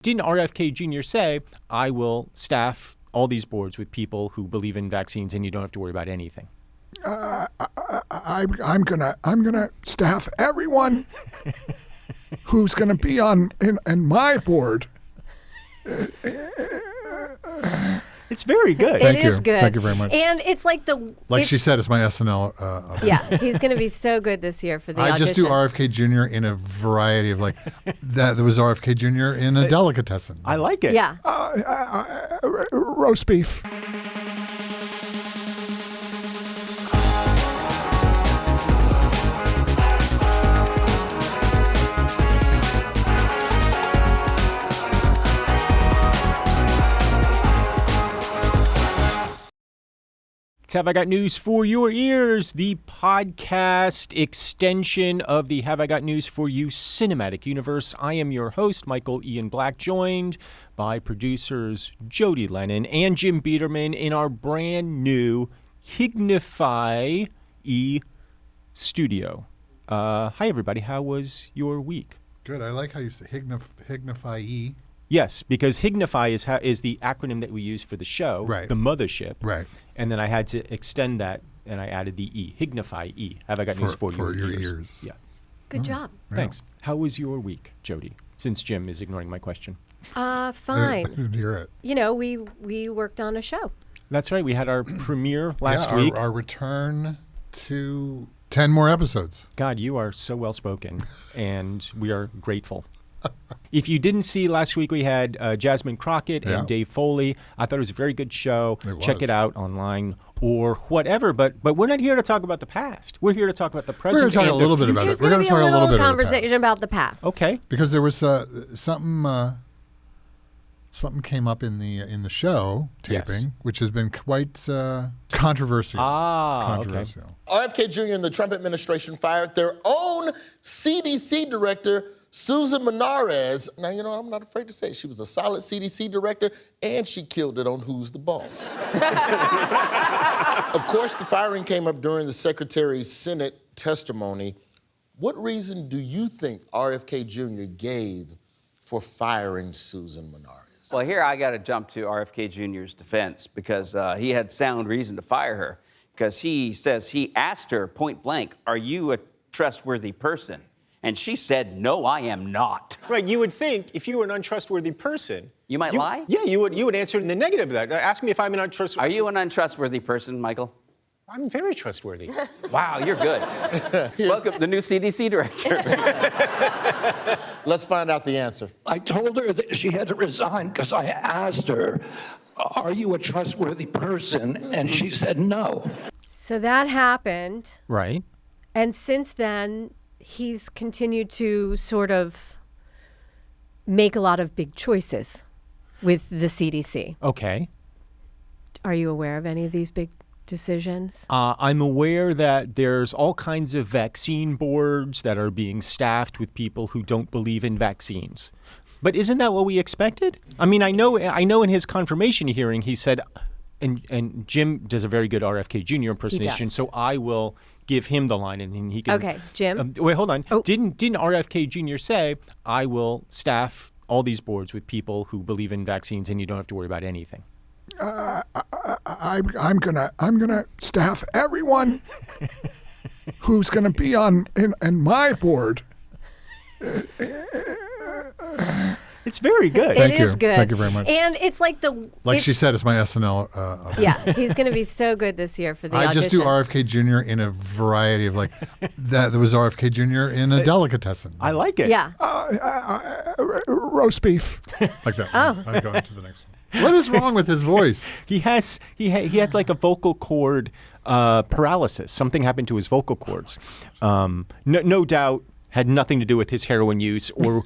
Didn't RFK Jr. say, I will staff all these boards with people who believe in vaccines and you don't have to worry about anything? I'm gonna staff everyone who's gonna be in my board. It's very good. It is good. Thank you very much. And it's like she said, it's my SNL. Yeah, he's going to be so good this year for the audition. I just do RFK Jr. in a variety of that. There was RFK Jr. in a delicatessen. I like it. Yeah. Roast beef. Have I Got News for Your Ears, the podcast extension of the Have I Got News for You cinematic universe. I am your host, Michael Ian Black, joined by producers Jody Lennon and Jim Biederman in our brand new Hignify studio. Hi, everybody. How was your week? Good. I like how you say Hignify. Yes, because Hignify is the acronym that we use for the show, right. The mothership. Right. And then I had to extend that, and I added the E, Hignify E. Have I got news for your ears? Yeah. Good job. Thanks. How was your week, Jody, since Jim is ignoring my question? Fine. Didn't hear it. You know, we worked on a show. That's right. We had our premiere last week. Our return to 10 more episodes. God, you are so well-spoken, and we are grateful. If you didn't see last week, we had Jasmine Crockett and Dave Foley. I thought it was a very good show. Check it out online or whatever. But we're not here to talk about the past. We're here to talk about the present. We're going to talk a little bit about it. There's going to be a little conversation about the past. Okay. Because there was something came up in the show taping, which has been quite controversial. Controversial. Okay. RFK Jr. and the Trump administration fired their own CDC director, Susan Menarez. Now, you know, I'm not afraid to say it. She was a solid CDC director, and she killed it on Who's the Boss. Of course, the firing came up during the Secretary's Senate testimony. What reason do you think RFK Jr. gave for firing Susan Menarez? Well, here I got to jump to RFK Jr.'s defense because he had sound reason to fire her because he says he asked her point blank, are you a trustworthy person? And she said, no, I am not. Right. You would think if you were an untrustworthy person. You might lie? Yeah, you would answer in the negative of that. Ask me if I'm an untrustworthy. Are you an untrustworthy person, Michael? I'm very trustworthy. Wow, you're good. Welcome, the new CDC director. Let's find out the answer. I told her that she had to resign because I asked her, are you a trustworthy person? And she said no. So that happened. Right. And since then, he's continued to sort of make a lot of big choices with the CDC. Okay. Are you aware of any of these big decisions? I'm aware that there's all kinds of vaccine boards that are being staffed with people who don't believe in vaccines. But isn't that what we expected? I mean, I know in his confirmation hearing he said, and Jim does a very good RFK Jr. impersonation, so I will give him the line and he can. Okay, Jim. Wait, hold on. Oh. Didn't RFK Jr. say, I will staff all these boards with people who believe in vaccines and you don't have to worry about anything? I'm gonna staff everyone who's gonna be in my board. It's very good. It is good. Thank you very much. And it's like she said, it's my SNL. Yeah, he's going to be so good this year for the audition. I just do RFK Jr. in a variety of that. There was RFK Jr. in a delicatessen. I like it. Yeah. Roast beef. Like that. Oh. I'll go into the next one. What is wrong with his voice? He had like a vocal cord paralysis. Something happened to his vocal cords. No doubt had nothing to do with his heroin use or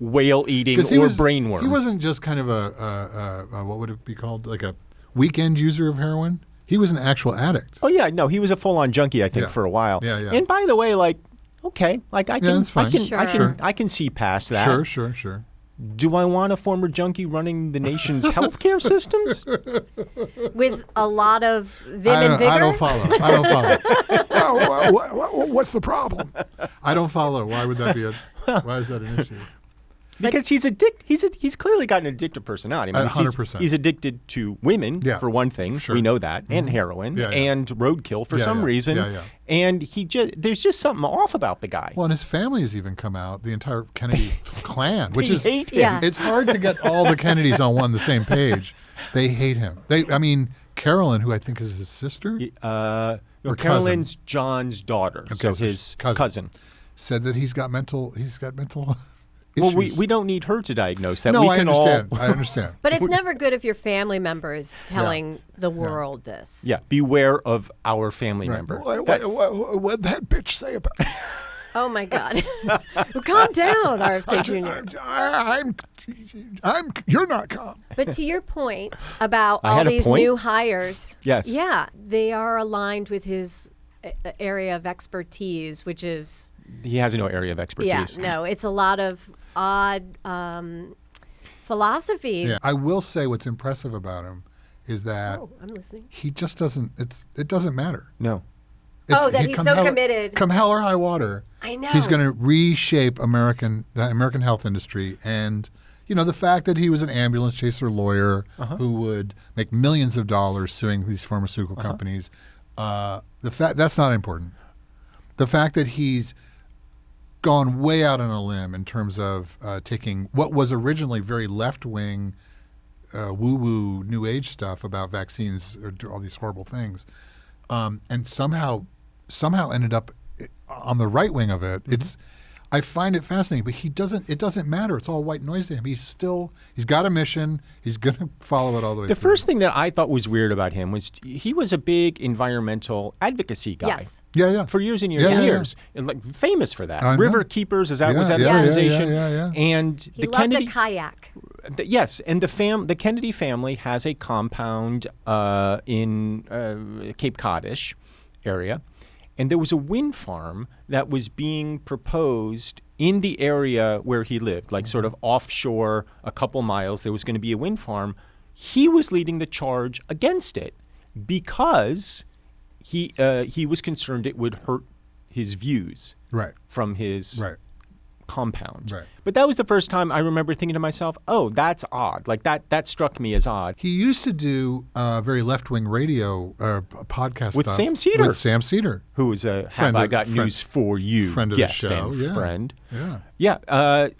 whale eating or brain worm. He wasn't just kind of a what would it be called, like a weekend user of heroin. He was an actual addict. Oh yeah, no, he was a full-on junkie, I think, for a while. Yeah, yeah. And by the way, okay, I can see past that. Sure. Do I want a former junkie running the nation's healthcare systems? With a lot of vim and vigor? I don't follow. What's the problem? I don't follow. Why would that be why is that an issue? Because he's clearly got an addictive personality. I mean, 100%. He's addicted to women, Yeah, for one thing. sure. We know that. And heroin. Yeah, yeah. And roadkill for Yeah, some yeah. reason. Yeah, yeah. And there's just something off about the guy. Well, and his family has even come out, the entire Kennedy clan, which They is hate him. Yeah. it's hard to get all the Kennedys on the same page. They hate him. Carolyn, who I think is his sister, No, Or Carolyn's John's daughter, so so his cousin. cousin. said that he's got mental Well, issues. we don't need her to diagnose that. No, we I can understand. all I understand. But it's never good if your family member is telling the world this. Yeah, beware of our family member. What'd that bitch say about me? Oh my God. Well, calm down, RFK Jr. You're not calm. But to your point about I all had a these point? new hires, Yes. yeah, they are aligned with his area of expertise, which is He has no area of expertise. it's a lot of odd philosophies. Yeah. I will say what's impressive about him is that Oh, I'm listening. he just doesn't. It doesn't matter. No. That he's so committed. Come hell or high water, I know. he's going to reshape the American health industry. And the fact that he was an ambulance chaser lawyer who would make millions of dollars suing these pharmaceutical companies, that's not important. The fact that he's gone way out on a limb in terms of taking what was originally very left-wing, woo-woo, new age stuff about vaccines or all these horrible things, and somehow ended up on the right wing of it. I find it fascinating, but it doesn't matter. It's all white noise to him. He's got a mission. He's going to follow it all the way The through. first thing that I thought was weird about him was he was a big environmental advocacy guy. Yes. Yeah. For years and years Yeah, and yeah, years. And like famous for that. I know. River Keepers, was that his Yeah, organization? yeah. And He the loved Kennedy a kayak. Yes, and the Kennedy family has a compound in Cape Codish area, and there was a wind farm that was being proposed in the area where he lived, like sort of offshore a couple miles. There was going to be a wind farm. He was leading the charge against it because he was concerned it would hurt his views Right. from his Right. compound. Right. But that was the first time I remember thinking to myself, oh, that's odd. Like that struck me as odd. He used to do very left-wing radio podcast With stuff Sam Cedar. With Sam Cedar. Who is a Friend have I of- got friend- news for you friend of the guest show, and yeah. friend. Yeah. Yeah,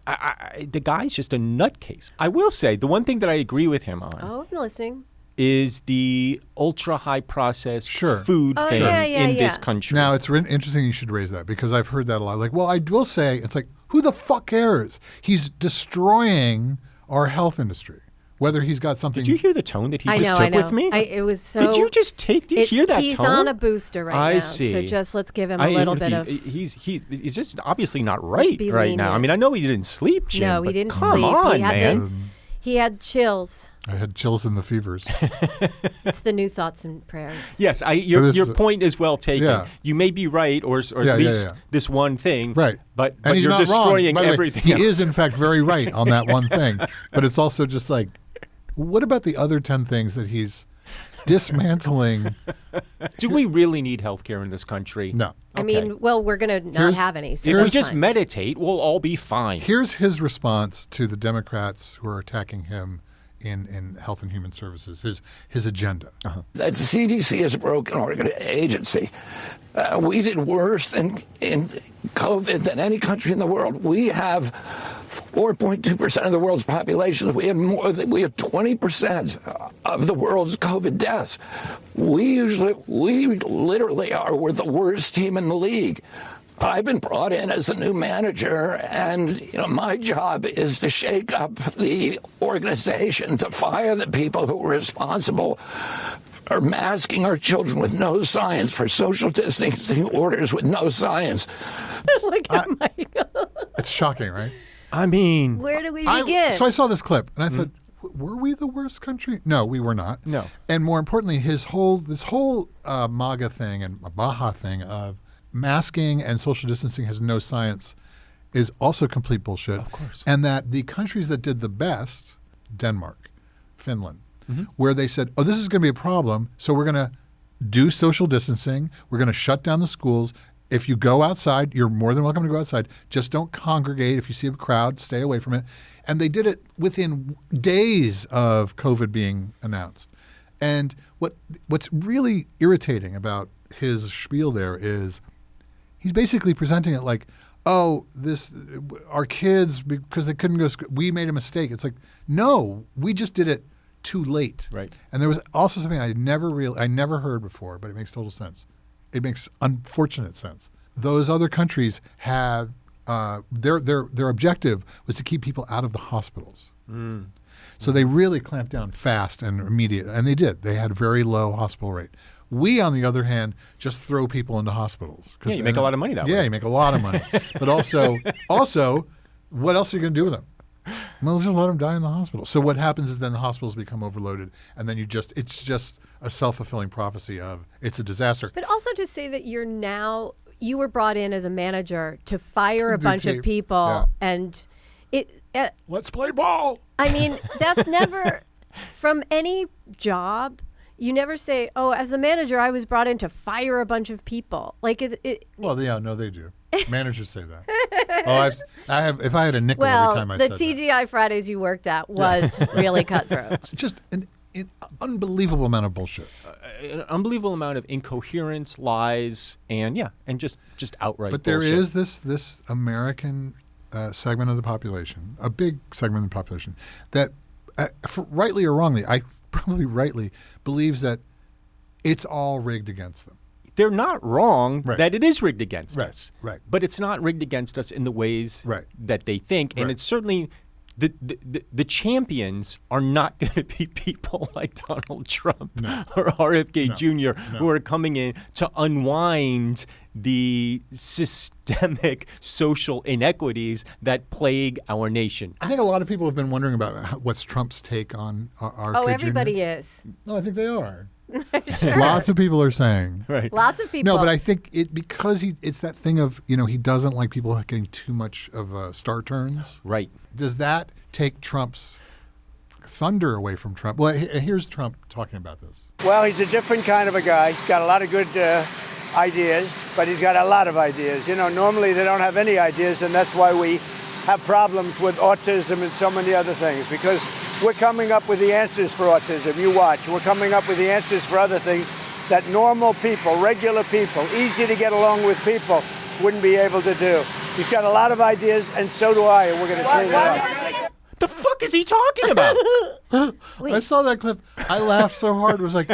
the guy's just a nutcase. I will say the one thing that I agree with him on Oh, I'm listening. is the ultra high processed Sure. food Oh, thing yeah, in this yeah. country. Now, it's interesting you should raise that because I've heard that a lot. Like, well, I will say, it's like, who the fuck cares? He's destroying our health industry. Whether he's got something. Did you hear the tone that he I just know, took I know. with me? It was so. Did you just take? Did you hear that he's tone? on a booster right I now. see. So just let's give him a little bit of. He's just obviously not right be right now. I lenient. mean, I know he didn't sleep, Jim. No, he but didn't come sleep. on, He had man. He had chills. I had chills in the fevers. It's the new thoughts and prayers. Yes, your This- point is well taken. Yeah. You may be right, or Yeah, at yeah, least yeah. this one thing. Right. But And he's you're not wrong. destroying By the way, everything he else. is, in fact, very right on that one thing. But it's also just like, what about the other 10 things that he's dismantling? Do we really need health care in this country? No. I mean, well, we're going to not Here's- have any. So If we that's just fine. meditate, we'll all be fine. Here's his response to the Democrats who are attacking him in Health and Human Services, his agenda. The CDC is a broken agency. We did worse in COVID than any country in the world. We have 4.2% of the world's population. We have 20% of the world's COVID deaths. We literally we're the worst team in the league. I've been brought in as a new manager, and my job is to shake up the organization, to fire the people who were responsible for masking our children with no science, for social distancing orders with no science. Look at Michael. It's shocking, right? I mean, Where do we begin? So I saw this clip, and I thought, were we the worst country? No, we were not. No. And more importantly, this whole MAGA thing and Baja thing of masking and social distancing has no science is also complete bullshit. Of course. And that the countries that did the best, Denmark, Finland, where they said, oh, this is going to be a problem, so we're going to do social distancing, we're going to shut down the schools, if you go outside, you're more than welcome to go outside. Just don't congregate. If you see a crowd, stay away from it. And they did it within days of COVID being announced. And what's really irritating about his spiel there is he's basically presenting it like, oh, our kids, because they couldn't go to school, we made a mistake. It's like, no, we just did it too late. Right. And there was also something I never heard before, but it makes total sense. It makes unfortunate sense. Those other countries have their objective was to keep people out of the hospitals. So they really clamped down fast and immediate, and they did. They had a very low hospital rate. We, on the other hand, just throw people into hospitals. Yeah, you make a lot of money that way. Yeah, you make a lot of money. But also, what else are you going to do with them? Well, just let them die in the hospital. So what happens is then the hospitals become overloaded, and then it's just a self-fulfilling prophecy of it's a disaster. But also to say that you were brought in as a manager to fire a bunch of people, and let's play ball. I mean, that's never from any job. You never say, "Oh, as a manager, I was brought in to fire a bunch of people." Like Well, yeah, no, they do. Managers say that. I have. If I had a nickel every time I said the TGI Fridays you worked at was really cutthroat. It's just an unbelievable amount of bullshit. An unbelievable amount of incoherence, lies, and just outright But there bullshit. is this American segment of the population, a big segment of the population, that rightly or wrongly, I probably rightly believes that it's all rigged against them. They're not wrong Right. that it is rigged against Right, us. right. But it's not rigged against us in the ways Right. that they think. And Right. it's certainly the champions are not going to be people like Donald Trump or RFK Jr. who are coming in to unwind the systemic social inequities that plague our nation. I think a lot of people have been wondering about what's Trump's take on RFK Oh, Jr. everybody is. No, I think they are. Lots of people are saying. Right. Lots of people. No, but I think it's that thing of, he doesn't like people getting too much of star turns. Right. Does that take Trump's thunder away from Trump? Well, here's Trump talking about this. Well, he's a different kind of a guy. He's got a lot of good ideas, but he's got a lot of ideas. Normally they don't have any ideas, and that's why we have problems with autism and so many other things, because we're coming up with the answers for autism. You watch. We're coming up with the answers for other things that normal people, regular people, easy to get along with people wouldn't be able to do. He's got a lot of ideas, and so do I, and we're going to clean it up. The fuck is he talking about? I saw that clip. I laughed so hard. It was like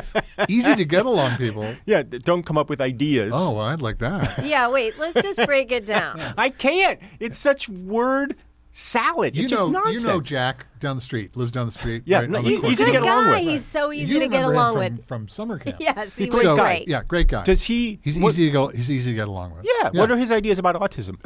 easy to get along people. Yeah, don't come up with ideas. Oh, well, I'd like that. Yeah, wait, let's just break it down. I can't. It's such word salad. It's just nonsense. Jack down the street, lives down the street. Yeah, right no, on the he's corner. easy to Good get along guy. with. He's so easy You to get remember along him with. from summer camp. Yes, he was Great guy. great. Yeah, great guy. Does he? He's easy to go. He's easy to get along with. Yeah. What are his ideas about autism?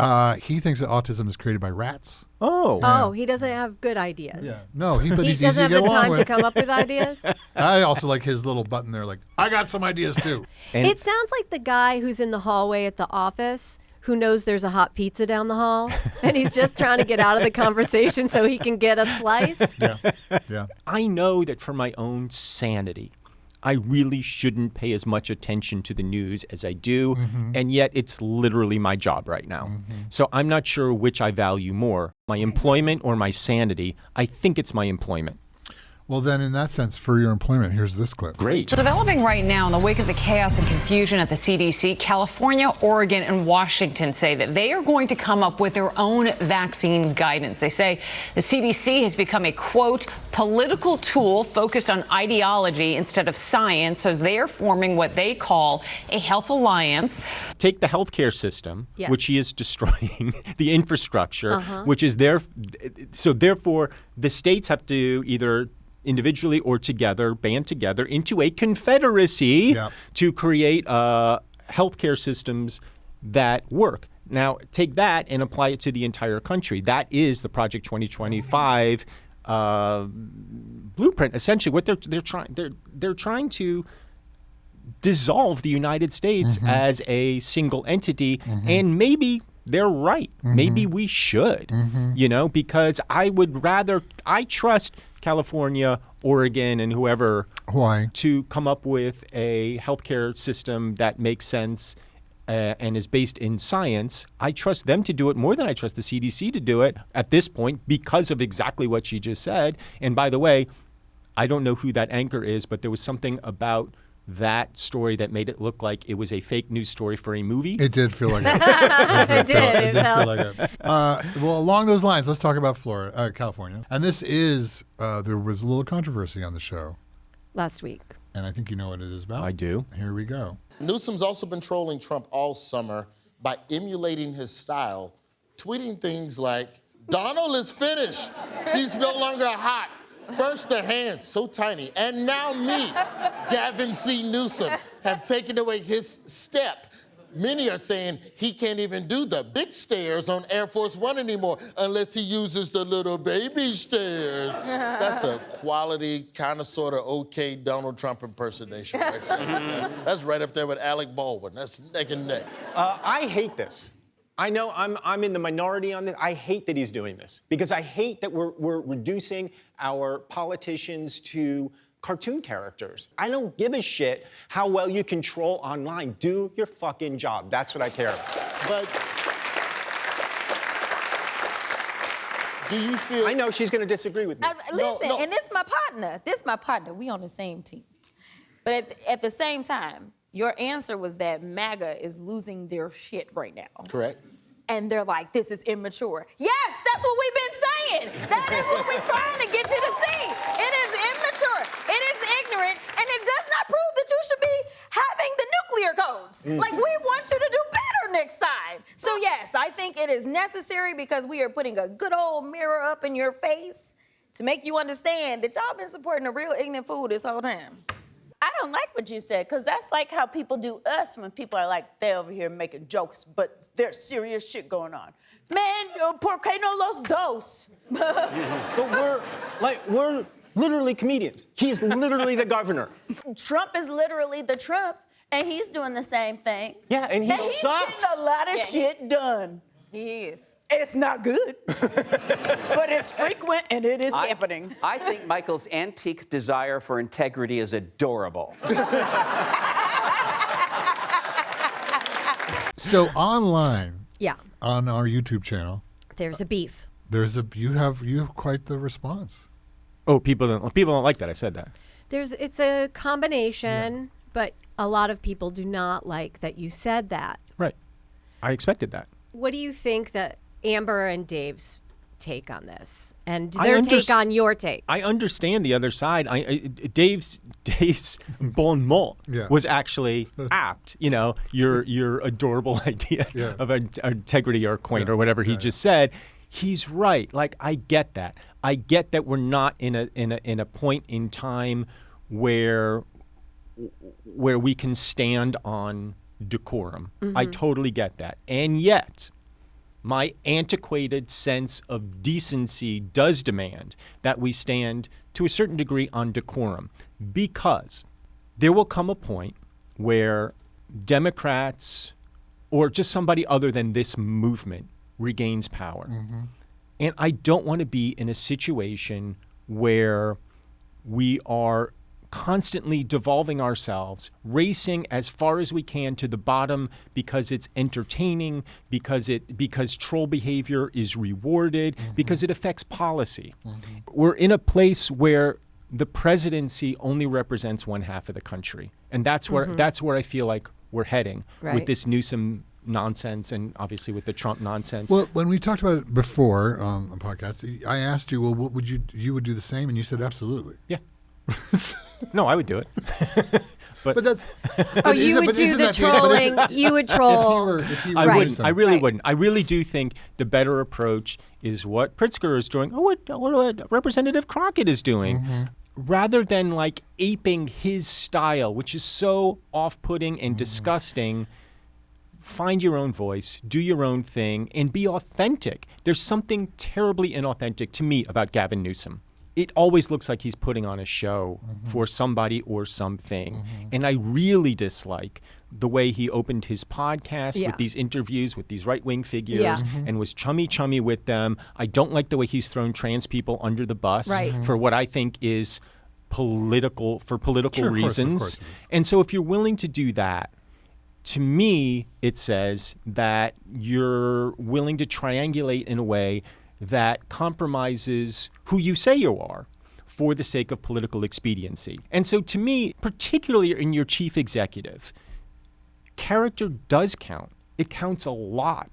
He thinks that autism is created by rats. Oh. Oh, he doesn't have good ideas. No, but He he's easy doesn't to have get the along time with. to come up with ideas. I also like his little button there, like I got some ideas too. And It sounds like the guy who's in the hallway at the office who knows there's a hot pizza down the hall, and he's just trying to get out of the conversation so he can get a slice. Yeah. I know that for my own sanity, I really shouldn't pay as much attention to the news as I do, and yet it's literally my job right now. So I'm not sure which I value more, my employment or my sanity. I think it's my employment. Well, then, in that sense, for your employment, here's this clip. Great. So developing right now in the wake of the chaos and confusion at the CDC, California, Oregon, and Washington say that they are going to come up with their own vaccine guidance. They say the CDC has become a, quote, political tool focused on ideology instead of science. So they're forming what they call a health alliance. Take the healthcare system, Yes. which he is destroying, the infrastructure, which is there. So therefore, the states have to either individually or together, band together into a confederacy Yep. to create healthcare systems that work. Now, take that and apply it to the entire country. That is the Project 2025 blueprint. Essentially, what they're trying to dissolve the United States as a single entity, and maybe they're right. Maybe we should, because I trust California, Oregon, and whoever Why? to come up with a healthcare system that makes sense and is based in science, I trust them to do it more than I trust the CDC to do it at this point because of exactly what she just said. And by the way, I don't know who that anchor is, but there was something about that story that made it look like it was a fake news story for a movie. It did feel like it. It did. It did feel like it. Well, along those lines, let's talk about California. And this is, there was a little controversy on the show. Last week. And I think you know what it is about. I do. Here we go. Newsom's also been trolling Trump all summer by emulating his style, tweeting things like, Donald is finished. He's no longer hot. First the hands, so tiny, and now me, Gavin C. Newsom, have taken away his step. Many are saying he can't even do the big stairs on Air Force One anymore unless he uses the little baby stairs. That's a quality, kind of, sort of okay Donald Trump impersonation right there. That's right up there with Alec Baldwin. That's neck and neck. I hate this. I know I'm in the minority on this. I hate that he's doing this because I hate that we're reducing our politicians to cartoon characters. I don't give a shit how well you control online. Do your fucking job. That's what I care about. But do you feel... I know she's going to disagree with me. Listen, and this is my partner. This is my partner. We on the same team. But at the same time, your answer was that MAGA is losing their shit right now. Correct. And they're like, this is immature. Yes, that's what we've been saying. That is what we're trying to get you to see. It is immature. It is ignorant. And it does not prove that you should be having the nuclear codes. Like, we want you to do better next time. So, yes, I think it is necessary because we are putting a good old mirror up in your face to make you understand that y'all been supporting a real ignorant fool this whole time. I don't like what you said, because that's like how people do us when people are like, they're over here making jokes, but there's serious shit going on. Man, por qué no los dos? But we're literally comedians. He's literally the governor. Trump is literally the Trump, and he's doing the same thing. Yeah, and he he's sucks. getting a lot of shit done. He is. It's not good, but it's frequent and it is happening. I think Michael's antique desire for integrity is adorable. So online, Yeah. on our YouTube channel, There's a beef. you have quite the response. Oh, people don't like that. I said that. It's a combination, but a lot of people do not like that you said that. Right. I expected that. What do you think that Amber and Dave's take on this, and their take on your take? I understand the other side. Dave's bon mot was actually apt. You know, your adorable idea of integrity or quaint or whatever he just said. He's right. Like, I get that. I get that we're not in a point in time where we can stand on decorum. Mm-hmm. I totally get that. And yet, my antiquated sense of decency does demand that we stand to a certain degree on decorum, because there will come a point where Democrats or just somebody other than this movement regains power. Mm-hmm. And I don't want to be in a situation where we are constantly devolving ourselves, racing as far as we can to the bottom because it's entertaining, because troll behavior is rewarded, because it affects policy. We're in a place where the presidency only represents one half of the country, and that's where I feel like we're heading with this Newsom nonsense and obviously with the Trump nonsense. Well, when we talked about it before on the podcast, I asked you, well, what would you would do the same, and you said absolutely. Yeah. No, I would do it. but that's. You would do the trolling. You would troll. I wouldn't. I really wouldn't. I really do think the better approach is what Pritzker is doing, or what Representative Crockett is doing, rather than like aping his style, which is so off-putting and disgusting. Find your own voice, do your own thing, and be authentic. There's something terribly inauthentic to me about Gavin Newsom. It always looks like he's putting on a show for somebody or something. And I really dislike the way he opened his podcast with these interviews with these right-wing figures and was chummy with them. I don't like the way he's thrown trans people under the bus for what I think is political reasons. Of course. And so if you're willing to do that, to me, it says that you're willing to triangulate in a way that compromises who you say you are for the sake of political expediency. And so to me, particularly in your chief executive, character does count. It counts a lot.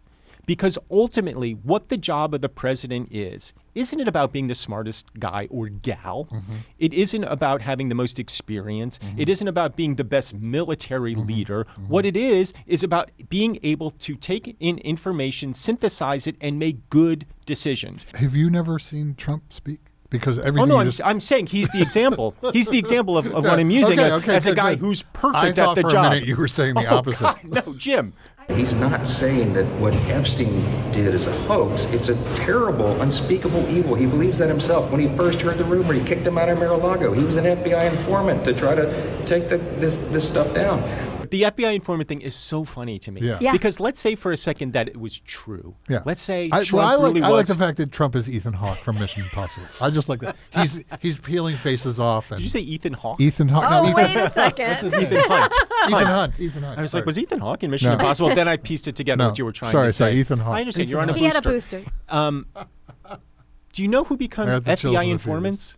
Because ultimately, what the job of the president isn't it about being the smartest guy or gal? Mm-hmm. It isn't about having the most experience. Mm-hmm. It isn't about being the best military leader. Mm-hmm. What it is about being able to take in information, synthesize it, and make good decisions. Have you never seen Trump speak? Because everything. Oh no, I'm saying he's the example. He's the example of what I'm using as a guy who's perfect at the job. I thought for a minute you were saying the opposite. God, no, Jim. He's not saying that what Epstein did is a hoax. It's a terrible, unspeakable evil. He believes that himself. When he first heard the rumor, he kicked him out of Mar-a-Lago. He was an FBI informant to try to take this stuff down. The FBI informant thing is so funny to me. Yeah. Because let's say for a second that it was true. Yeah. Let's say I really was. I like the fact that Trump is Ethan Hawke from Mission Impossible. I just like that. He's peeling faces off. And Did you say Ethan Hawke? Ethan Hawke. Oh, no, wait a second. Ethan Hunt. Ethan Hunt. I was like, was Ethan Hawke in Mission Impossible? Then I pieced it together what you were trying to say. Sorry, Ethan Hawke. I understand. You're on a He booster. had a booster. Do you know who becomes FBI informants?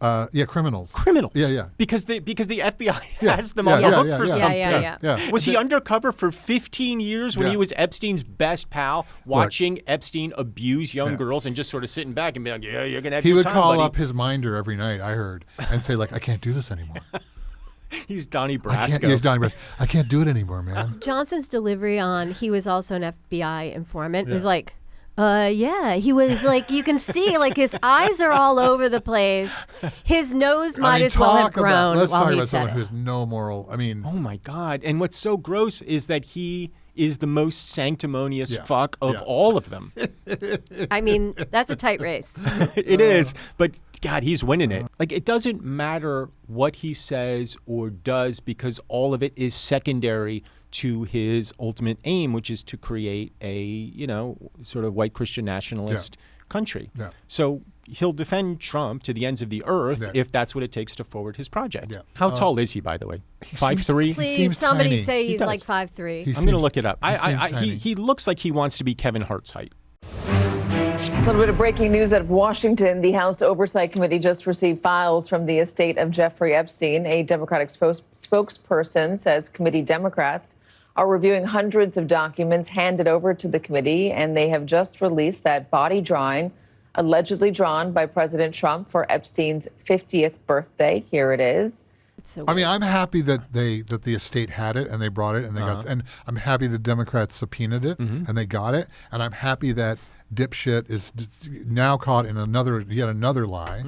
Criminals. Criminals. Yeah. Because the FBI has them on the hook for something. Yeah. Was he undercover for 15 years when he was Epstein's best pal, watching Epstein abuse young girls and just sort of sitting back and be like, yeah, you're going to have your time, He would call buddy. up his minder every night, I heard, and say, like, I can't do this anymore. He's Donnie Brasco. He's Donnie Brasco. I can't do it anymore, man. Johnson's delivery on he was also an FBI informant was like, he was like, you can see, like, his eyes are all over the place. His nose might as well have grown let's while talk he about said someone it. who has no moral, Oh, my God. And what's so gross is that he is the most sanctimonious fuck of all of them. I mean, that's a tight race. It is. But, God, he's winning it. Like, it doesn't matter what he says or does because all of it is secondary to his ultimate aim, which is to create a, sort of white Christian nationalist country. Yeah. So he'll defend Trump to the ends of the earth if that's what it takes to forward his project. Yeah. How tall is he, by the way? 5'3"? Please, somebody tiny. say he's does. like 5'3". I'm going to look it up. tiny. He looks like he wants to be Kevin Hart's height. A little bit of breaking news out of Washington. The House Oversight Committee just received files from the estate of Jeffrey Epstein. A Democratic spokesperson says committee Democrats are reviewing hundreds of documents handed over to the committee, and they have just released that body drawing allegedly drawn by President Trump for Epstein's 50th birthday. Here it is. I mean, I'm happy that the estate had it and they brought it and they got, and I'm happy the Democrats subpoenaed it and they got it, and I'm happy that dipshit is now caught in yet another lie,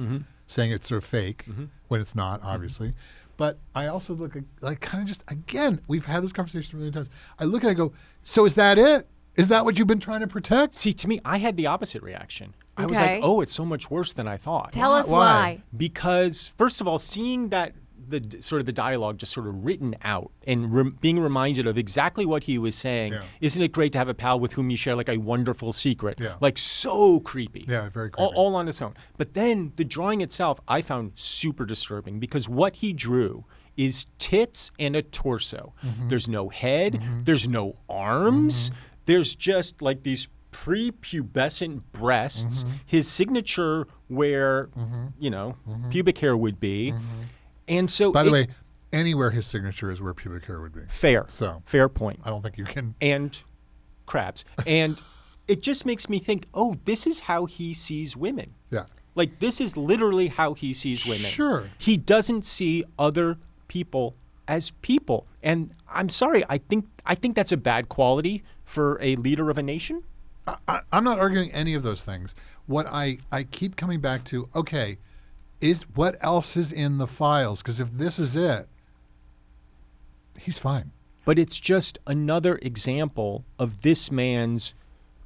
saying it's sort of fake when it's not, obviously. But I also look at, like, kind of just, again, we've had this conversation a million times. I look at it and go, so is that it? Is that what you've been trying to protect? See, to me, I had the opposite reaction. I was like, oh, it's so much worse than I thought. Tell us why. Because, first of all, seeing that the dialogue just sort of written out and being reminded of exactly what he was saying, isn't it great to have a pal with whom you share like a wonderful secret? Yeah. Like so creepy. Yeah, very creepy. All on its own. But then the drawing itself I found super disturbing because what he drew is tits and a torso. There's no head. There's no arms. There's just like these prepubescent breasts, his signature where, pubic hair would be. And so, by the way, anywhere his signature is where pubic hair would be. Fair. So fair point. I don't think you can. And crabs. And it just makes me think, oh, this is how he sees women. Yeah. Like, this is literally how he sees women. Sure. He doesn't see other people as people. And I'm sorry, I think that's a bad quality for a leader of a nation. I'm not arguing any of those things. What I keep coming back to, okay, is what else is in the files? Because if this is it, he's fine. But it's just another example of this man's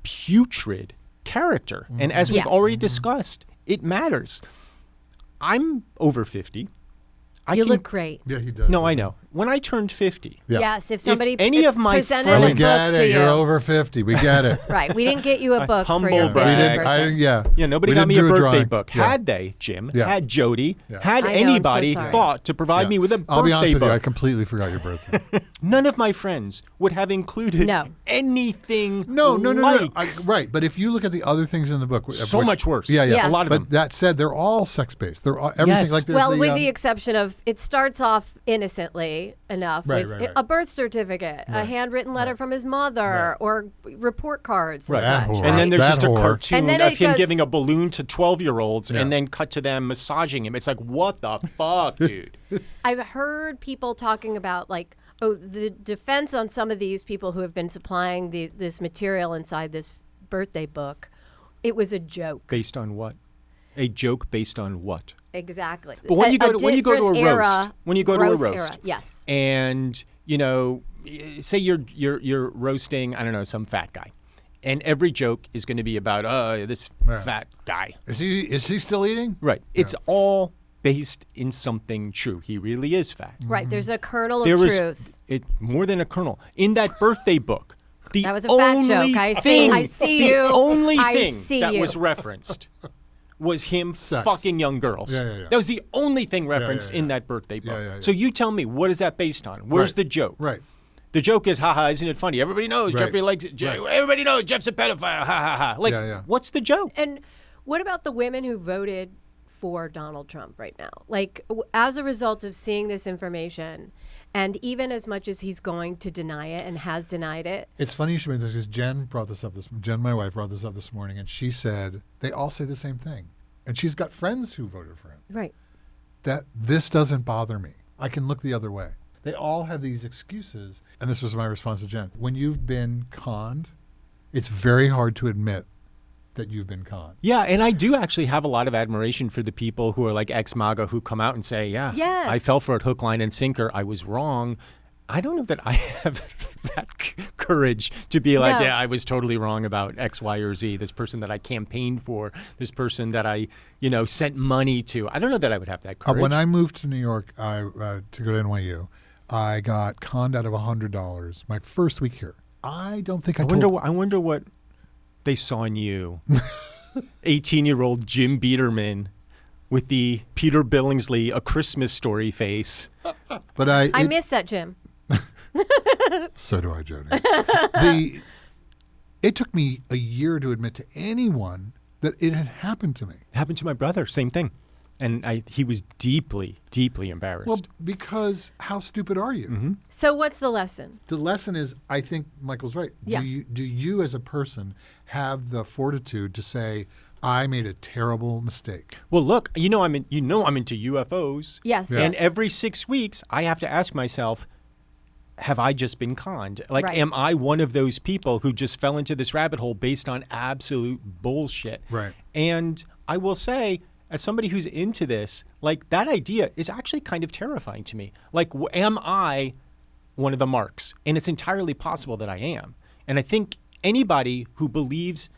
putrid character. And as we've already discussed, it matters. I'm over 50. You look great. Yeah, he does. No, I know. when I turned 50. Yeah. Yes, if somebody any of my presented friends- a We book get to it. you. You're over 50. We get it. Right. We didn't get you a book for humble your 50th brag. We didn't. birthday. Yeah. Nobody We got didn't me a do birthday drawing. book. Yeah. Had they, Jim? Yeah. Had Jody? Yeah. Had I know, I'm so anybody sorry. thought to provide Yeah. me with a I'll be honest birthday with you. I book? completely forgot your birthday. None of my friends would have included No. anything No. like Right, but if you look at the other things in the book, So much worse. Yeah, yeah. Yes. A lot of But them. that said, they're all sex-based. They're all everything Yes. like. There's Well, with the the exception of it starts off innocently enough Right, with right, right. a birth certificate, a handwritten letter from his mother, or report cards. Right. That And such. whore. And then there's That just a whore. cartoon And then of it him goes- giving a balloon to 12-year-olds Yeah. and then cut to them massaging him. It's like, what the fuck, dude? I've heard people talking about the defense on some of these people who have been supplying this material inside this birthday book. It was a joke. Based on what? A joke based on what? Exactly. But when you go to a roast, era, yes. and say you're roasting, I don't know, some fat guy, and every joke is going to be about this fat guy. Is he still eating? Right. It's all based in something true. He really is fat. Right. There's a kernel There of was truth. more than a kernel in that birthday book. The That was a fat only joke. I thing, see the you. only I thing see that you. was referenced was him Sex. fucking young girls. Yeah. That was the only thing referenced in that birthday book. Yeah. So you tell me, what is that based on? Where's Right. the joke? Right. The joke is, haha, isn't it funny? Everybody knows Right. Jeffrey likes it. Right. Everybody knows Jeff's a pedophile. Ha ha ha. Like, what's the joke? And what about the women who voted for Donald Trump right now? As a result of seeing this information, and even as much as he's going to deny it and has denied it. It's funny you should mention this because Jen, my wife, brought this up this morning, and she said they all say the same thing. And she's got friends who voted for him. Right. That this doesn't bother me. I can look the other way. They all have these excuses. And this was my response to Jen. When you've been conned, it's very hard to admit that you've been conned. Yeah, and I do actually have a lot of admiration for the people who are like ex-MAGA who come out and say, Yes. I fell for it hook, line, and sinker. I was wrong. I don't know that I have that courage to be like, No. yeah, I was totally wrong about X, Y, or Z. This person that I campaigned for, this person that I, sent money to. I don't know that I would have that courage. When I moved to New York to go to NYU, I got conned out of $100 my first week here. I don't think I wonder what they saw in you. 18-year-old Jim Biederman with the Peter Billingsley A Christmas Story face. But I miss that, Jim. So do I, Jody. It took me a year to admit to anyone that it had happened to me. Happened to my brother, same thing. And he was deeply, deeply embarrassed. Well, because how stupid are you? Mm-hmm. So what's the lesson? The lesson is, I think Michael's right. Yeah. Do you as a person have the fortitude to say, I made a terrible mistake? Well, look, I'm into UFOs. Yes. And yes. every 6 weeks, I have to ask myself, have I just been conned? Like, Right. am I one of those people who just fell into this rabbit hole based on absolute bullshit? Right. And I will say, as somebody who's into this, like, that idea is actually kind of terrifying to me. Like, am I one of the marks? And it's entirely possible that I am. And I think anybody who believes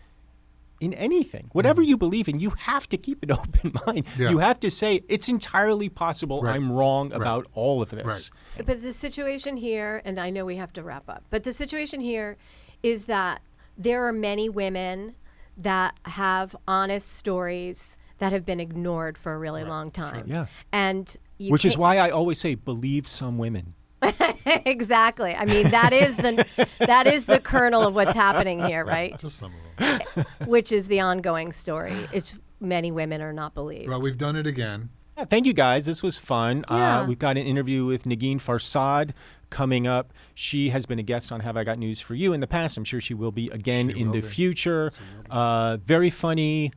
in anything, whatever you believe in, you have to keep an open mind. Yeah. You have to say, it's entirely possible Right. I'm wrong Right. about all of this. Right. But the situation here, and I know we have to wrap up, but the situation here is that there are many women that have honest stories that have been ignored for a really long time. Yeah. And Which is why I always say, believe some women. Exactly. I mean, that is the kernel of what's happening here, right? Just some of them. Which is the ongoing story. It's many women are not believed. Well, we've done it again. Yeah, thank you guys. This was fun. Yeah. We've got an interview with Nagen Farad coming up. She has been a guest on Have I Got News for You in the past. I'm sure she will be again in the future. Very funny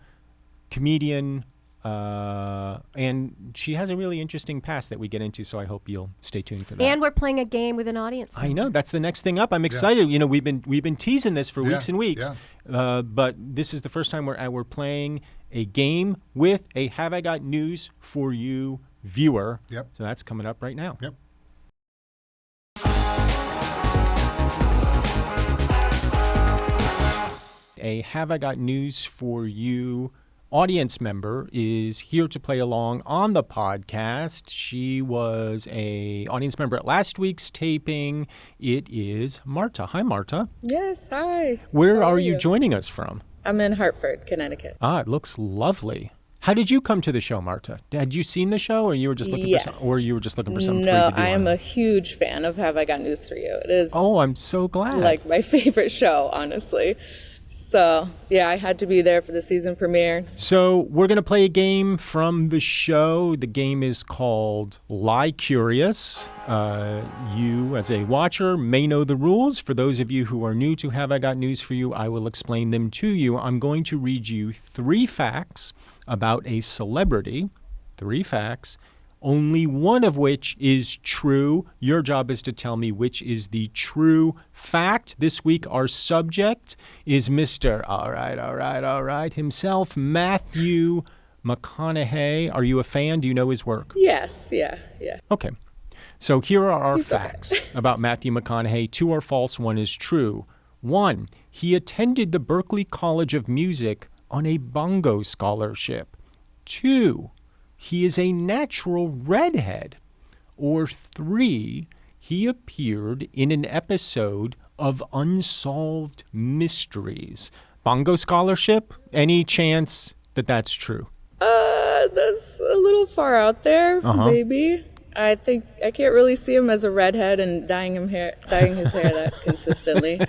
comedian. And she has a really interesting past that we get into, so I hope you'll stay tuned for that. And we're playing a game with an audience. I know, that's the next thing up. I'm excited. We've been teasing this for weeks and weeks, but this is the first time we're playing a game with a Have I Got News for You viewer. Yep. So that's coming up right now. Yep. A Have I Got News for You audience member is here to play along on the podcast. She was an audience member at last week's taping. It is Marta. Hi, Marta. Yes, hi. Where are you joining us from? I'm in Hartford, Connecticut. Ah, it looks lovely. How did you come to the show, Marta? Had you seen the show, or you were just looking for some, or you were just looking for something free to do? No, I am a huge fan of Have I Got News for You. It is. Oh, I'm so glad. Like my favorite show, honestly. So, yeah, I had to be there for the season premiere. So we're going to play a game from the show. The game is called Lie Curious. You, as a watcher, may know the rules. For those of you who are new to Have I Got News for You, I will explain them to you. I'm going to read you 3 facts about a celebrity. 3 facts. Only one of which is true. Your job is to tell me which is the true fact. This week, our subject is Mr. All right, himself, Matthew McConaughey. Are you a fan? Do you know his work? Yes, yeah. Okay. So here are our facts about Matthew McConaughey. 2 are false, 1 is true. 1, he attended the Berklee College of Music on a bongo scholarship. 2, he is a natural redhead. Or 3, he appeared in an episode of Unsolved Mysteries. Bongo scholarship? Any chance that that's true? That's a little far out there, maybe. I think I can't really see him as a redhead and dyeing his hair that consistently.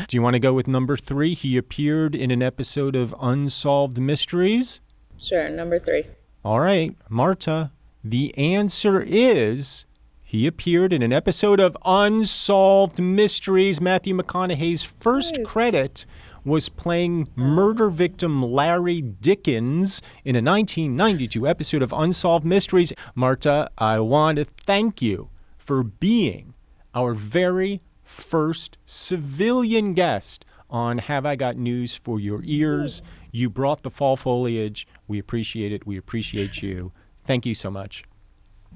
Do you want to go with number 3? He appeared in an episode of Unsolved Mysteries? Sure, number 3. All right, Marta, the answer is he appeared in an episode of Unsolved Mysteries. Matthew McConaughey's first credit was playing murder victim Larry Dickens in a 1992 episode of Unsolved Mysteries. Marta, I want to thank you for being our very first civilian guest on Have I Got News for Your Ears. You brought the fall foliage. We appreciate it. We appreciate you. Thank you so much.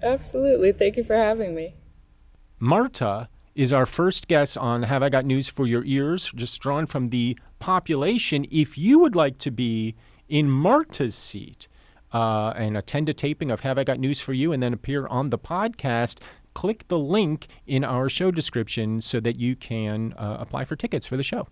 Absolutely. Thank you for having me. Marta is our first guest on Have I Got News for Your Ears, just drawn from the population. If you would like to be in Marta's seat and attend a taping of Have I Got News for You and then appear on the podcast, click the link in our show description so that you can apply for tickets for the show.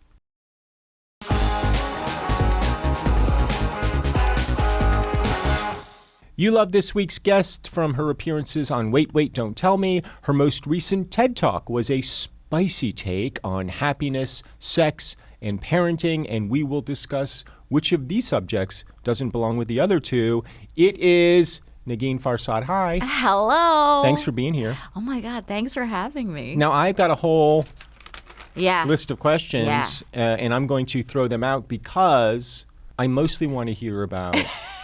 You love this week's guest from her appearances on Wait, Wait, Don't Tell Me. Her most recent TED Talk was a spicy take on happiness, sex, and parenting, and we will discuss which of these subjects doesn't belong with the other 2. It is Nagen Farad. Hi. Hello. Thanks for being here. Oh my God, thanks for having me. Now, I've got a whole list of questions, Yeah. And I'm going to throw them out because I mostly want to hear about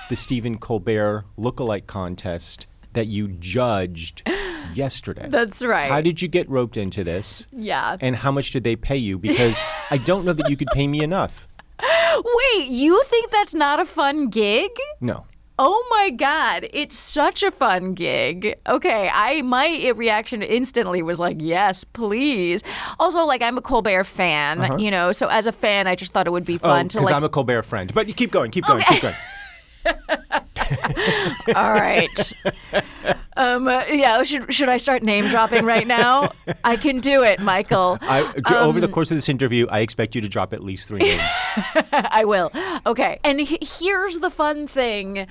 the Stephen Colbert lookalike contest that you judged yesterday. That's right. How did you get roped into this? Yeah. And how much did they pay you? Because I don't know that you could pay me enough. Wait, you think that's not a fun gig? No. Oh my God, it's such a fun gig. Okay, my reaction instantly was like, yes, please. Also, like, I'm a Colbert fan, you know, so as a fan, I just thought it would be fun to, like... because I'm a Colbert friend. But you keep going. All right. Should I start name dropping right now? I can do it, Michael. Over the course of this interview, I expect you to drop at least 3 names. I will. Okay. And here's the fun thing.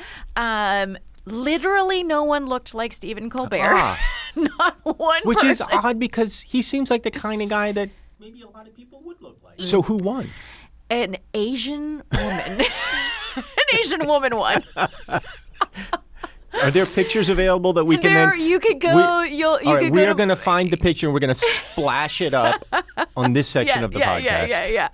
Literally no one looked like Stephen Colbert. Not one Which person. is odd because he seems like the kind of guy that maybe a lot of people would look like. So who won? An Asian woman. An Asian woman won. Are there pictures available that we can then... You could go... We are going to find the picture and we're going to splash it up on this section of the podcast. Yeah.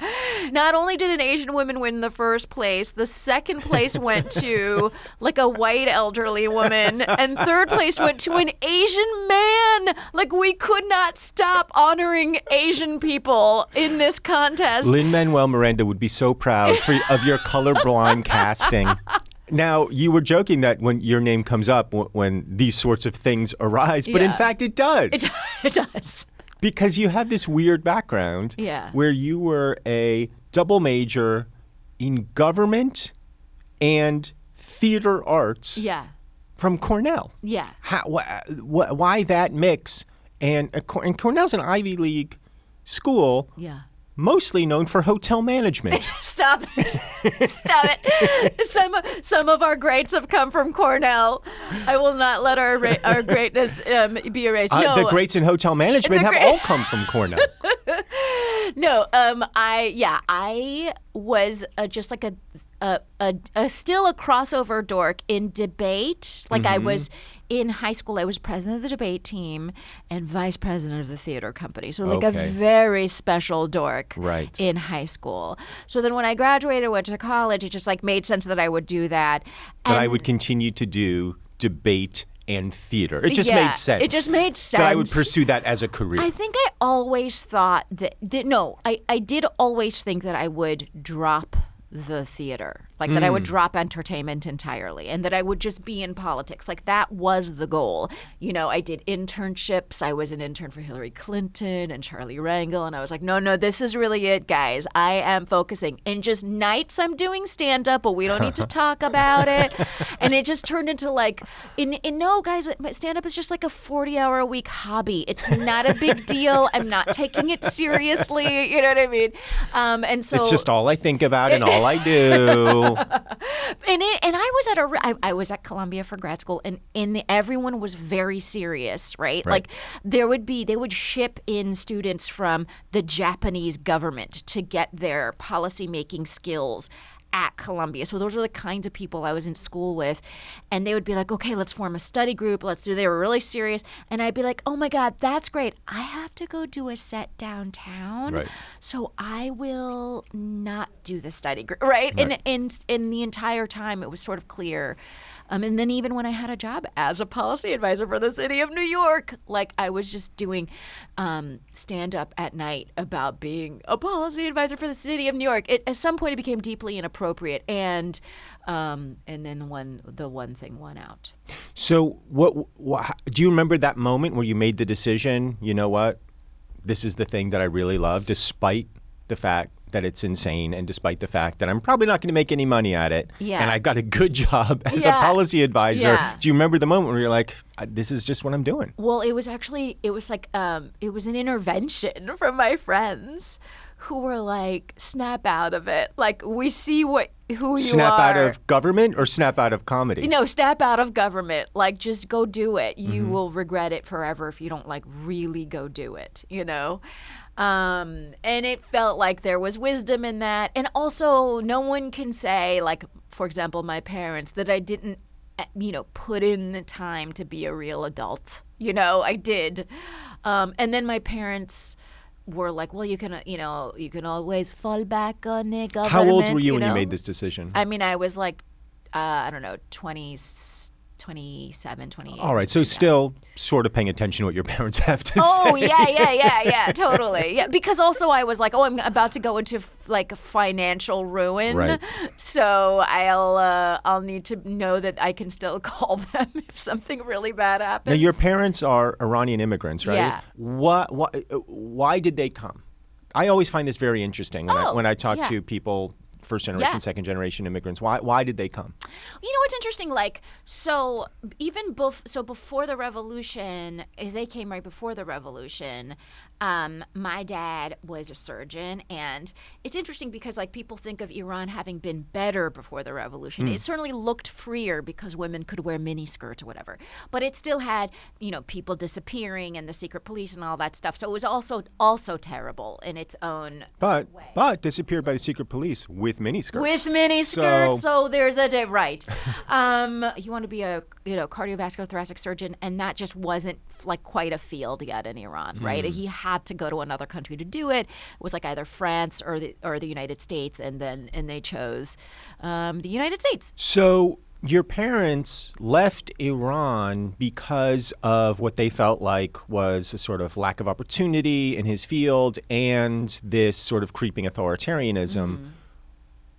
Not only did an Asian woman win the first place, the second place went to like a white elderly woman, and third place went to an Asian man. Like, we could not stop honoring Asian people in this contest. Lin-Manuel Miranda would be so proud of your colorblind casting. Now, you were joking that when your name comes up when these sorts of things arise, but in fact it does. It does. Because you have this weird background where you were a double major in government and theater arts from Cornell. Yeah. Why that mix? And Cornell's an Ivy League school. Yeah. Mostly known for hotel management. Stop it. Stop it. Some of our greats have come from Cornell. I will not let our greatness be erased. No, the greats in hotel management have all come from Cornell. No, I was just like still a crossover dork in debate. Like I was in high school, I was president of the debate team and vice president of the theater company. So like a very special dork in high school. So then when I graduated, went to college, it just like made sense that I would do that. That I would continue to do debate and theater. It just made sense. It just made sense. That I would pursue that as a career. I think I always thought that I did always think that I would drop the theater, like that I would drop entertainment entirely and that I would just be in politics. Like that was the goal. You know, I did internships. I was an intern for Hillary Clinton and Charlie Rangel, and I was like, no, this is really it, guys. I am focusing. And just nights I'm doing stand-up, but we don't need to talk about it. And it just turned into like, no, guys, stand-up is just like a 40-hour-a-week hobby. It's not a big deal. I'm not taking it seriously. You know what I mean? And so it's just all I think about and all I do. And I was at Columbia for grad school, and everyone was very serious, right? Like they would ship in students from the Japanese government to get their policymaking skills at Columbia. So those are the kinds of people I was in school with. And they would be like, okay, let's form a study group. They were really serious. And I'd be like, oh my God, that's great. I have to go do a set downtown. Right. So I will not do the study group. Right. And the entire time it was sort of clear. And then even when I had a job as a policy advisor for the city of New York, like I was just doing stand-up at night about being a policy advisor for the city of New York. At some point it became deeply inappropriate, and then the one thing won out. So what do you remember that moment where you made the decision, you know what, this is the thing that I really love, despite the fact that it's insane and despite the fact that I'm probably not going to make any money at it, and I got a good job as a policy advisor. Do you remember the moment where you're like, this is just what I'm doing? Well, it was an intervention from my friends who were like, snap out of it. Like, we see who you snap are. Snap out of government or snap out of comedy? No, snap out of government. Like, just go do it. You will regret it forever if you don't like really go do it, you know? And it felt like there was wisdom in that. And also, no one can say, like, for example, my parents, that I didn't, put in the time to be a real adult. You know, I did. And then my parents were like, well, you can always fall back on the government. How old were you when you made this decision? I mean, I was like, I don't know, 27, 28. All right, so still sort of paying attention to what your parents have to say. Oh, yeah, totally. Yeah, because also I was like, I'm about to go into like financial ruin. Right. So I'll need to know that I can still call them if something really bad happens. Now, your parents are Iranian immigrants, right? Yeah. Why did they come? I always find this very interesting when I talk to people, first generation, second generation immigrants. Why did they come? You know what's interesting? Like, so even before the revolution, as they came right before the revolution, my dad was a surgeon, and it's interesting because like people think of Iran having been better before the revolution. It certainly looked freer because women could wear miniskirts or whatever, but it still had people disappearing and the secret police and all that stuff. So it was also terrible in its own way. But disappeared by the secret police with miniskirts. With miniskirts, so there's a right. You want to be a cardiovascular thoracic surgeon, and that just wasn't like quite a field yet in Iran, right? He had to go to another country to do it. It was like either France or the United States, and they chose the United States. So your parents left Iran because of what they felt like was a sort of lack of opportunity in his field and this sort of creeping authoritarianism.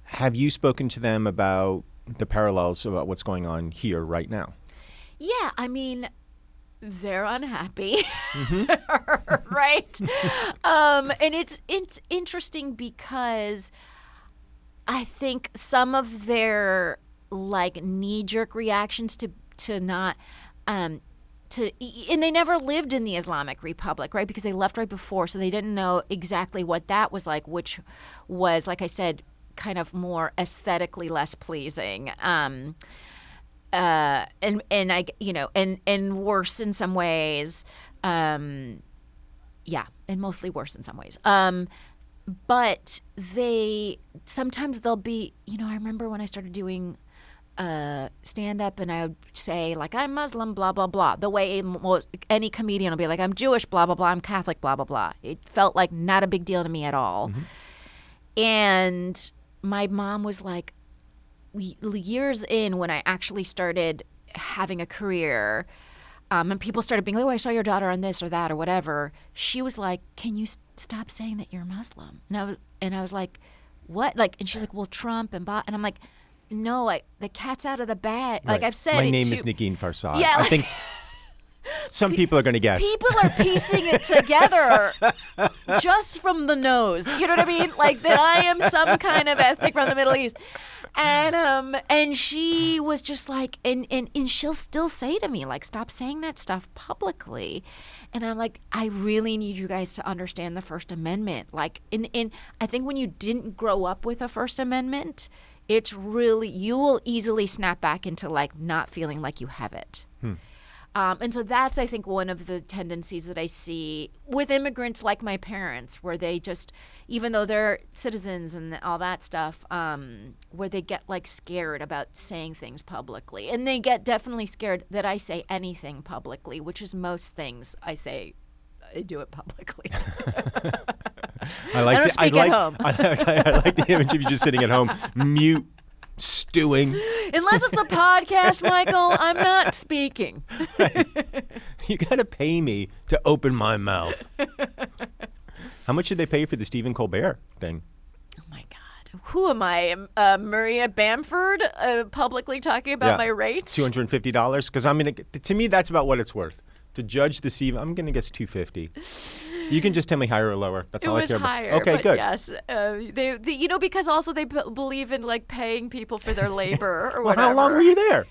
Have you spoken to them about the parallels about what's going on here right now? Yeah, I mean, they're unhappy, right? And it's interesting because I think some of their like knee-jerk reactions to not and they never lived in the Islamic Republic, right? Because they left right before, so they didn't know exactly what that was like, which was, like I said, kind of more aesthetically less pleasing, and worse in some ways, and mostly worse in some ways. But sometimes they'll be, I remember when I started doing stand up and I would say, like, I'm Muslim, blah, blah, blah. The way any comedian will be like, I'm Jewish, blah, blah, blah, I'm Catholic, blah, blah, blah. It felt like not a big deal to me at all. Mm-hmm. And my mom was like, years in when I actually started having a career, and people started being like, oh, I saw your daughter on this or that or whatever. She was like, can you stop saying that you're Muslim? And I was like, what? Like, and she's like, well, Trump and and I'm like, no, like the cat's out of the bag. Right. Like I've said, my name is Nagen Farad. Yeah, I think some people are going to guess. People are piecing it together just from the nose. You know what I mean? Like that I am some kind of ethnic from the Middle East. And she was just like, and she'll still say to me, like, stop saying that stuff publicly. And I'm like, I really need you guys to understand the First Amendment. Like, I think when you didn't grow up with a First Amendment, it's really, you will easily snap back into like not feeling like you have it. And so that's, I think, one of the tendencies that I see with immigrants like my parents, where they just, even though they're citizens and all that stuff, where they get like scared about saying things publicly. And they get definitely scared that I say anything publicly, which is most things I say, I do it publicly. I don't speak at home. I like the image of you just sitting at home, mute, stewing. Unless it's a podcast, Michael, I'm not speaking. You got to pay me to open my mouth. How much did they pay for the Stephen Colbert thing? Oh, my God. Who am I? Maria Bamford publicly talking about my rates? $250? Because to me, that's about what it's worth. To judge the Steve, I'm going to guess $250. You can just tell me higher or lower. That's all I care about. It was higher. Okay, good. Yes, because also they believe in like paying people for their labor or Well, whatever. how long were you there?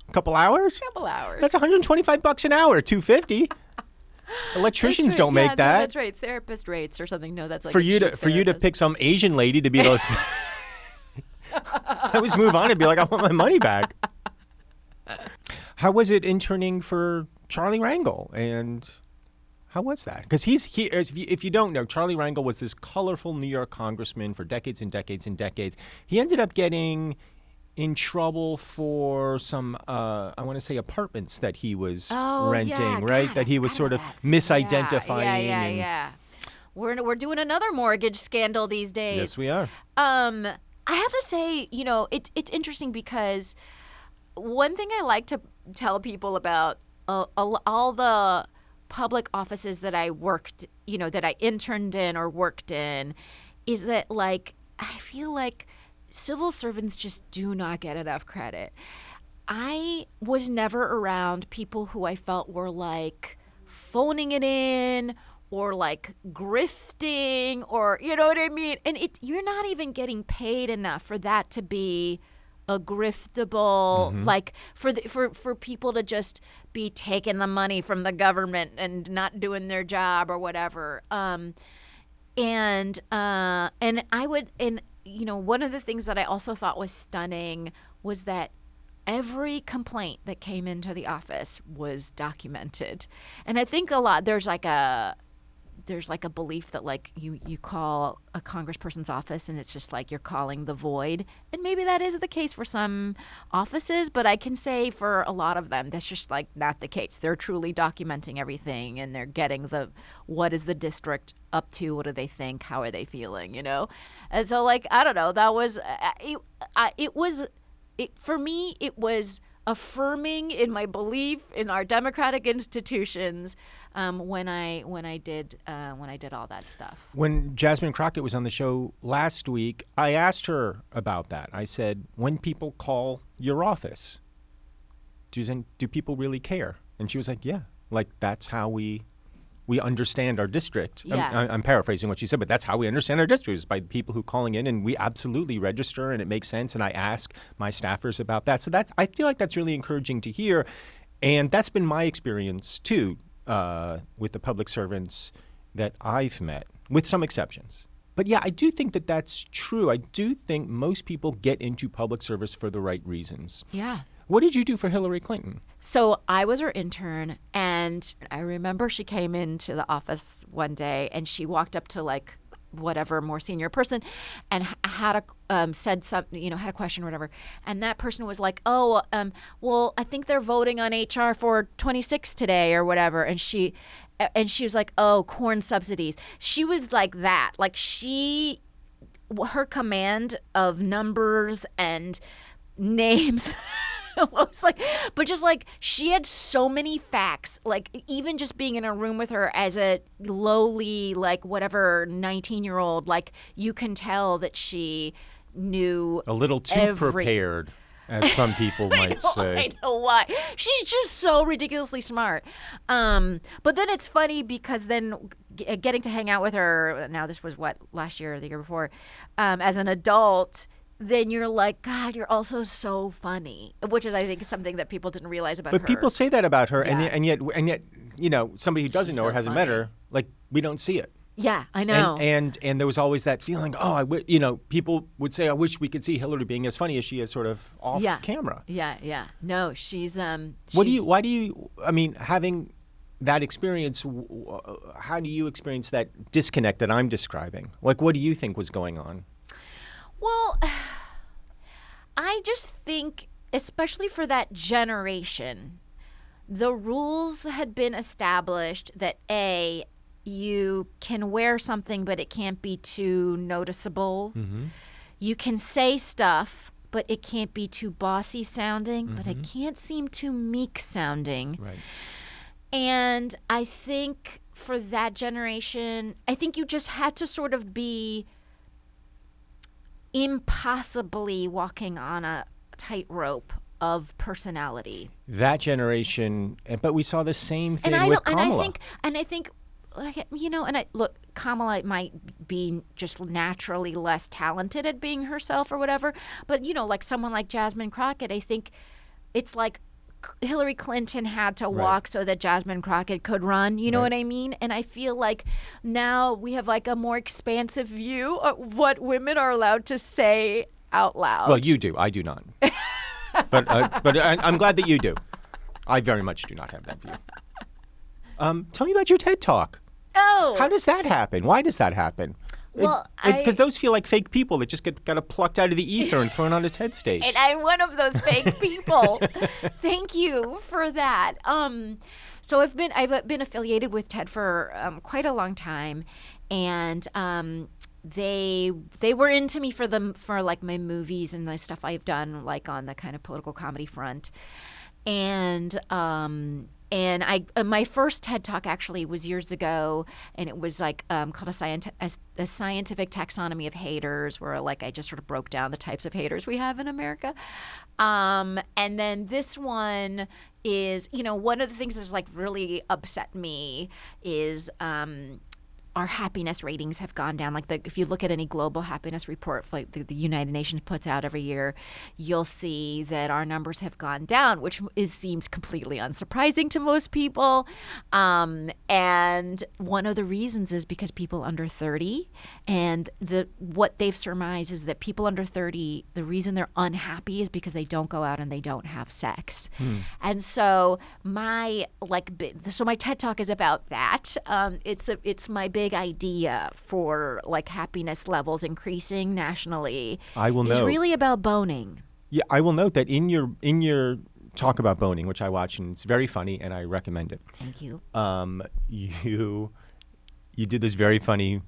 A couple hours? A couple hours. That's $125 an hour. $250. Electricians don't make that. That's right. Therapist rates or something. No, that's like for you to pick some Asian lady to be able to. I always move on and be like, I want my money back. How was it interning for Charlie Rangel, and how was that? Because if you don't know, Charlie Rangel was this colorful New York congressman for decades and decades and decades. He ended up getting in trouble for some, I want to say, apartments that he was renting, right? That he was sort of misidentifying. Yeah. We're doing another mortgage scandal these days. Yes, we are. I have to say, it's interesting because one thing I like to tell people about all the public offices that I worked, that I interned in or worked in, is that like I feel like civil servants just do not get enough credit. I was never around people who I felt were like phoning it in or like grifting or, you know what I mean? And you're not even getting paid enough for that to be a griftable, like for people to just be taking the money from the government and not doing their job or whatever. And I would, one of the things that I also thought was stunning was that every complaint that came into the office was documented. And I think there's like a belief that like you call a congressperson's office and it's just like you're calling the void. And maybe that is the case for some offices, but I can say for a lot of them, that's just like not the case. They're truly documenting everything and they're getting what is the district up to? What do they think? How are they feeling? And so like, I don't know, that was, for me, it was affirming in my belief in our democratic institutions when I did all that stuff. When Jasmine Crockett was on the show last week, I asked her about that. I said, when people call your office, do people really care? And she was like, yeah, like that's how we we understand our district. Yeah. I'm paraphrasing what she said, but that's how we understand our district, is by people who calling in, and we absolutely register, and it makes sense. And I ask my staffers about that. So I feel like that's really encouraging to hear. And that's been my experience, too, with the public servants that I've met, with some exceptions. But yeah, I do think that that's true. I do think most people get into public service for the right reasons. Yeah. What did you do for Hillary Clinton? So I was her intern, and I remember she came into the office one day, and she walked up to like whatever more senior person, and had said something, had a question or whatever, and that person was like, "Oh, well, I think they're voting on HR 426 today or whatever," and she was like, "Oh, corn subsidies." She was like that, like her command of numbers and names. Was like, but just like she had so many facts, like even just being in a room with her as a lowly, like whatever 19-year-old, like you can tell that she knew a little too prepared, as some people might say. I know why. She's just so ridiculously smart. But then it's funny because then getting to hang out with her, now this was last year or the year before, as an adult, then you're like, God, you're also so funny, which is, I think, something that people didn't realize about her. But people say that about her, Yeah. and yet, somebody who doesn't know her, hasn't met her, like, we don't see it. Yeah, I know. And there was always that feeling, people would say, I wish we could see Hillary being as funny as she is sort of off camera. Yeah. No, she's having that experience, how do you experience that disconnect that I'm describing? Like, what do you think was going on? Well, I just think, especially for that generation, the rules had been established that A, you can wear something, but it can't be too noticeable. Mm-hmm. You can say stuff, but it can't be too bossy sounding, but it Mm-hmm. can't seem too meek sounding. Right. And I think for that generation, I think you just had to sort of be impossibly walking on a tightrope of personality. That generation, but we saw the same thing with Kamala. And I think, look, Kamala might be just naturally less talented at being herself or whatever, but like someone like Jasmine Crockett, I think it's like Hillary Clinton had to walk so that Jasmine Crockett could run. You know what I mean? And I feel like now we have like a more expansive view of what women are allowed to say out loud. Well, you do. I do not. but I'm glad that you do. I very much do not have that view. Tell me about your TED Talk. Oh. How does that happen? Why does that happen? Well, because those feel like fake people that just get kind of plucked out of the ether and thrown on a TED stage. And I'm one of those fake people. Thank you for that. So I've been affiliated with TED for quite a long time, and they were into me for like my movies and the stuff I've done like on the kind of political comedy front, and my first TED Talk actually was years ago, and it was like called a scientific taxonomy of haters, where like I just sort of broke down the types of haters we have in America. And then this one is, one of the things that's like really upset me is our happiness ratings have gone down. Like if you look at any global happiness report like the United Nations puts out every year, you'll see that our numbers have gone down, which seems completely unsurprising to most people. And one of the reasons is because people under 30, and what they've surmised is that people under 30, the reason they're unhappy is because they don't go out and they don't have sex. And so my TED Talk is about that. It's my big idea for like happiness levels increasing nationally. I will It's note. really about boning. Yeah, I will note that in your talk about boning, which I watch and it's very funny and I recommend it. Thank you. You did this very funny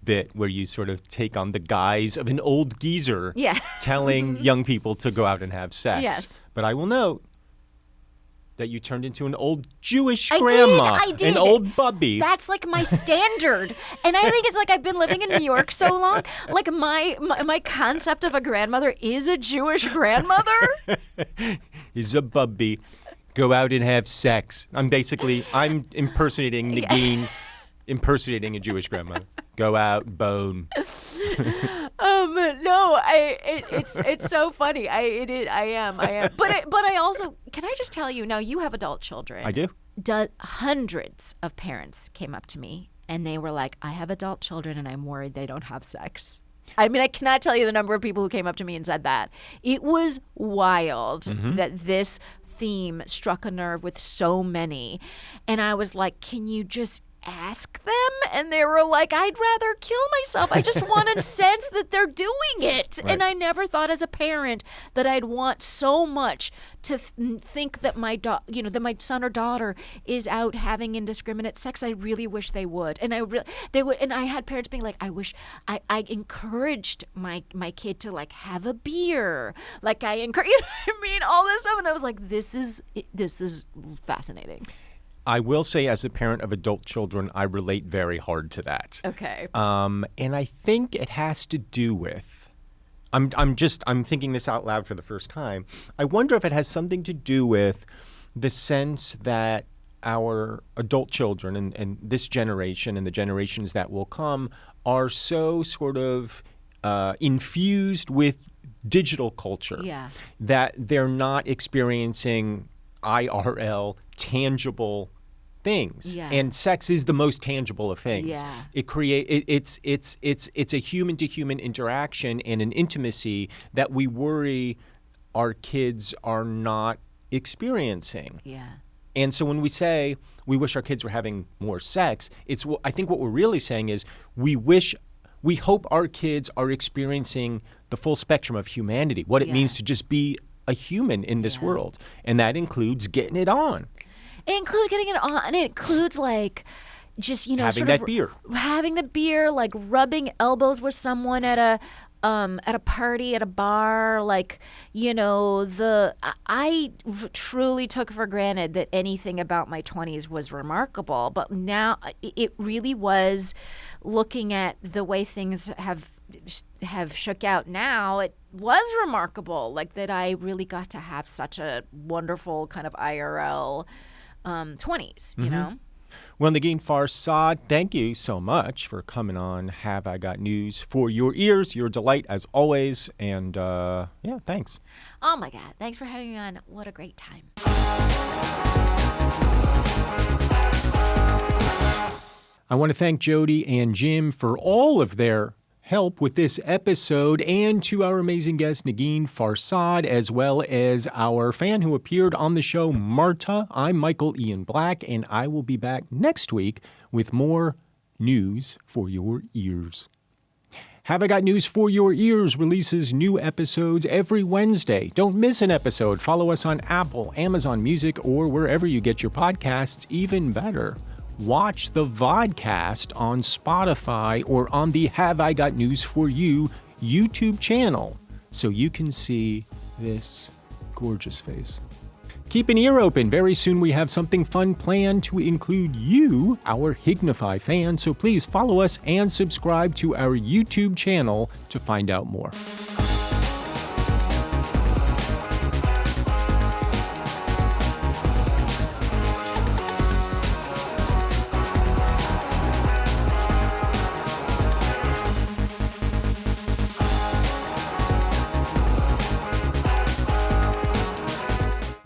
bit where you sort of take on the guise of an old geezer telling young people to go out and have sex. Yes. But I will note that you turned into an old Jewish grandma. I did. An old bubby. That's like my standard. And I think it's like I've been living in New York so long. Like my concept of a grandmother is a Jewish grandmother. Is a bubby. Go out and have sex. I'm impersonating Nagen impersonating a Jewish grandmother. Go out, bone. No, it's so funny. I am. But I also, can I just tell you, now you have adult children. I do. Hundreds of parents came up to me and they were like, I have adult children and I'm worried they don't have sex. I mean, I cannot tell you the number of people who came up to me and said that. It was wild that this theme struck a nerve with so many. And I was like, can you just ask them? And they were like, I'd rather kill myself. I just want to sense that they're doing it. Right. And I never thought as a parent that I'd want so much to think that that my son or daughter is out having indiscriminate sex. I really wish they would. And they would. And I had parents being like, I wish I encouraged my kid to like have a beer. Like I encourage, all this stuff. And I was like, this is fascinating. I will say, as a parent of adult children, I relate very hard to that. Okay. And I think it has to do with, I'm thinking this out loud for the first time. I wonder if it has something to do with the sense that our adult children and this generation and the generations that will come are so sort of infused with digital culture that they're not experiencing IRL, tangible things. And sex is the most tangible of things. It's a human to human interaction and an intimacy that we worry our kids are not experiencing. And so when we say we wish our kids were having more sex, I think what we're really saying is we hope our kids are experiencing the full spectrum of humanity, what it means to just be a human in this world. And that includes getting it on. It includes like just, having the beer, like rubbing elbows with someone at a party, at a bar, like, I truly took for granted that anything about my 20s was remarkable. But now it really was, looking at the way things have shook out now, it was remarkable, like that I really got to have such a wonderful kind of IRL 20s, you know? Well, Nagen Farad, thank you so much for coming on Have I Got News for Your Ears. You're a delight as always. And thanks. Oh, my God. Thanks for having me on. What a great time. I want to thank Jody and Jim for all of their help with this episode, and to our amazing guest, Nagen Farad, as well as our fan who appeared on the show, Marta. I'm Michael Ian Black, and I will be back next week with more news for your ears. Have I Got News for Your Ears releases new episodes every Wednesday. Don't miss an episode. Follow us on Apple, Amazon Music, or wherever you get your podcasts. Even better, watch the Vodcast on Spotify or on the Have I Got News for You YouTube channel so you can see this gorgeous face. Keep an ear open. Very soon we have something fun planned to include you, our Hignify fans, so please follow us and subscribe to our YouTube channel to find out more.